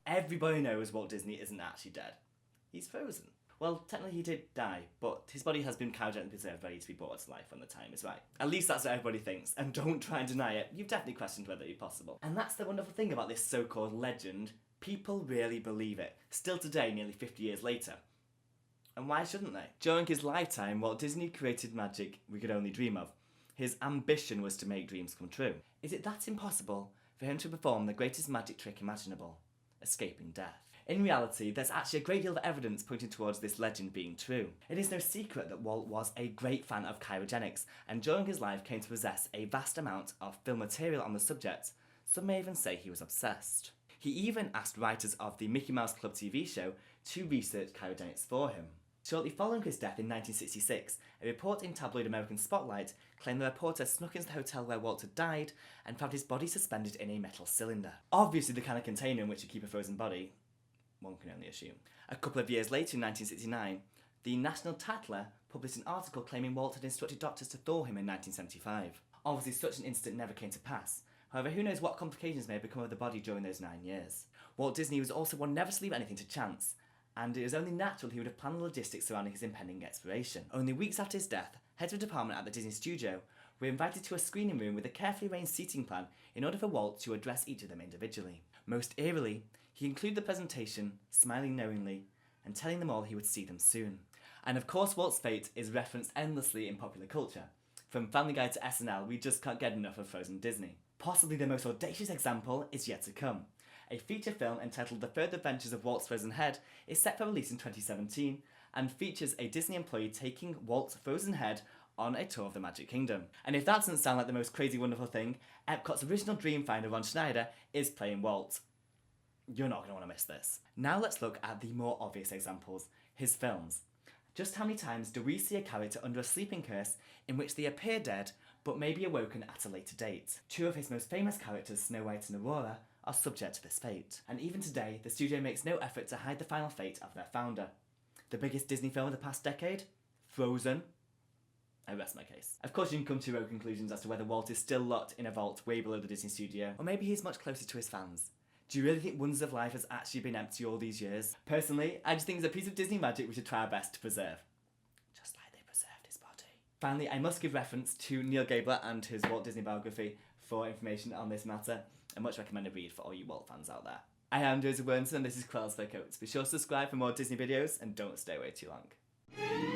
Everybody knows Walt Disney isn't actually dead. He's frozen. Well, technically he did die, but his body has been cryogenically preserved, ready to be brought to life when the time is right. At least that's what everybody thinks, and don't try and deny it. You've definitely questioned whether it's possible. And that's the wonderful thing about this so-called legend. People really believe it, still today, nearly 50 years later. And why shouldn't they? During his lifetime, Walt Disney created magic we could only dream of. His ambition was to make dreams come true. Is it that impossible for him to perform the greatest magic trick imaginable? Escaping death. In reality, there's actually a great deal of evidence pointing towards this legend being true. It is no secret that Walt was a great fan of cryogenics, and during his life came to possess a vast amount of film material on the subject. Some may even say he was obsessed. He even asked writers of the Mickey Mouse Club TV show to research cryogenics for him. Shortly following his death in 1966, a report in tabloid American Spotlight claimed the reporter snuck into the hotel where Walt had died and found his body suspended in a metal cylinder. Obviously the kind of container in which you keep a frozen body, one can only assume. A couple of years later in 1969, the National Tatler published an article claiming Walt had instructed doctors to thaw him in 1975. Obviously such an incident never came to pass. However, who knows what complications may have become of the body during those 9 years. Walt Disney was also one never to leave anything to chance, and it was only natural he would have planned the logistics surrounding his impending expiration. Only weeks after his death, heads of department at the Disney studio were invited to a screening room with a carefully arranged seating plan in order for Walt to address each of them individually. Most eerily, he concluded the presentation, smiling knowingly, and telling them all he would see them soon. And of course Walt's fate is referenced endlessly in popular culture. From Family Guy to SNL, we just can't get enough of Frozen Disney. Possibly the most audacious example is yet to come. A feature film entitled The Further Adventures of Walt's Frozen Head is set for release in 2017 and features a Disney employee taking Walt's frozen head on a tour of the Magic Kingdom. And if that doesn't sound like the most crazy wonderful thing, Epcot's original dream finder Ron Schneider is playing Walt. You're not going to want to miss this. Now let's look at the more obvious examples, his films. Just how many times do we see a character under a sleeping curse in which they appear dead but may be awoken at a later date? Two of his most famous characters, Snow White and Aurora, are subject to this fate. And even today, the studio makes no effort to hide the final fate of their founder. The biggest Disney film of the past decade? Frozen. I rest my case. Of course you can come to your own conclusions as to whether Walt is still locked in a vault way below the Disney studio, or maybe he's much closer to his fans. Do you really think Wonders of Life has actually been empty all these years? Personally, I just think it's a piece of Disney magic we should try our best to preserve. Just like they preserved his body. Finally, I must give reference to Neil Gabler and his Walt Disney biography for information on this matter. A much recommended read for all you Walt fans out there. I am Joseph Worthington and this is CruellasFurCoat. Be sure to subscribe for more Disney videos and don't stay away too long.